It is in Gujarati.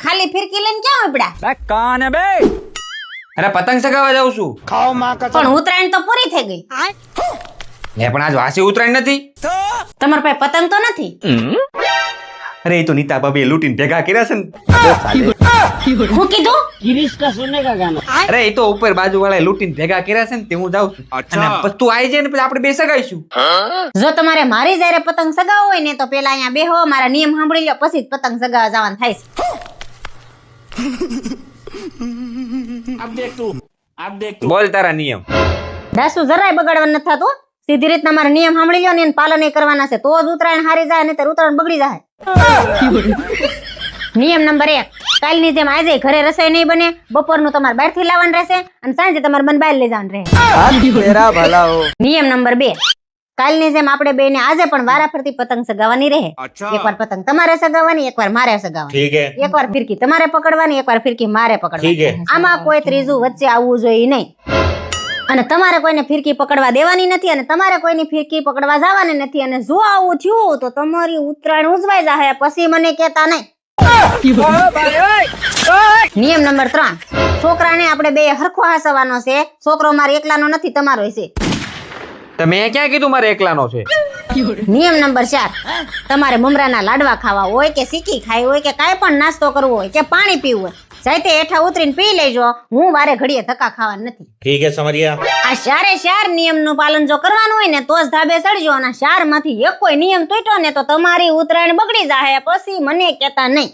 ખાલી ફિરકી લઈને ક્યાં ઉપડ્યા? કાને બે અરે પતંગ ચગાવવા જાઉં છું. પણ ઉત્તરાયણ તો પૂરી થઈ ગઈ. પણ આજ વાસી ઉતરાયણ નથી. તમારા પાસે પતંગ તો નથી? અરે એ તો નીતા ભાભી લૂંટીને ભેગા કર્યા છે ને. હું કીધું? અરે એ તો ઉપર બાજુ વાળા લૂંટીને ભેગા કર્યા છે ને તે હું જાઉં છું. અને પછી તું આવી જાય ને પછી આપણે બે સગાઈશું. જો તમારે મારી જ્યારે પતંગ સગાવો હોય ને તો પેલા અહીંયા બેહો, મારા નિયમ સાંભળી લો, પછી જ પતંગ સગાવવા જવાનું થાય છે. બોલ તારા નિયમ. દાસુ જરાય બગાડવાનું નથી થતું. સીધી રીતના મારા નિયમ સાંભળી લો ને એને પાલન કરવાના છે, તો જ ઉત્તરાયણ હારી જાય, નહીં તો ઉત્તરાયણ બગડી જાય. નિયમ નંબર 1, કાલની જેમ આજે ઘરે રસોઈ નહીં બને, બપોરનું તમારે બહારથી લાવવાનું રહેશે અને સાંજે તમારે મન બહાર લઈ જવાનું રહે. નિયમ નંબર 2, કાલની જેમ આપણે બેને આજે પણ વારાફરતી પતંગ સગાવવાની રહે. એકવાર પતંગ તમારે સગાવવાની, એકવાર મારે સગાવવાની. એકવાર ફિરકી તમારે પકડવાની, એકવાર ફિરકી મારે પકડવાની. આમાં કોઈ ત્રીજું વચ્ચે આવવું જોઈએ નહીં. અને તમારે કોઈને ફિરકી પકડવા દેવાની નથી અને તમારે કોઈની ફિરકી પકડવા જવાની નથી. અને જો આવું થયું તો તમારી ઉત્તરાયણ ઉજવાઈ જાય, પછી મને કહેતા નહીં. નિયમ નંબર 3, છોકરાને આપણે બે હરખો હાસવાનો છે. છોકરો મારે એકલાનો નથી, તમારો છે. તમે ક્યાં કીધું મારે એકલાનો છે? નિયમ નંબર 4, તમારે મમરાના લાડવા ખાવા હોય કે સિક્કી ખાઈ હોય કે કાંઈ પણ નાસ્તો કરવો હોય કે પાણી પીવું હોય, જાતે હેઠા ઉતરીને પી લેજો. હું વારે ઘડીએ ધક્કા ખાવા નથી. ઠીક હે સમરિયા. આ 4 નિયમનું પાલન જો કરવાનું હોય ને તો જ ધાબે ચડજો. અને 4 માંથી એક કોઈ નિયમ તૂટ્યો ને તો તમારી ઉત્તરાયણ બગડી જાય, પછી મને કહેતા નહીં.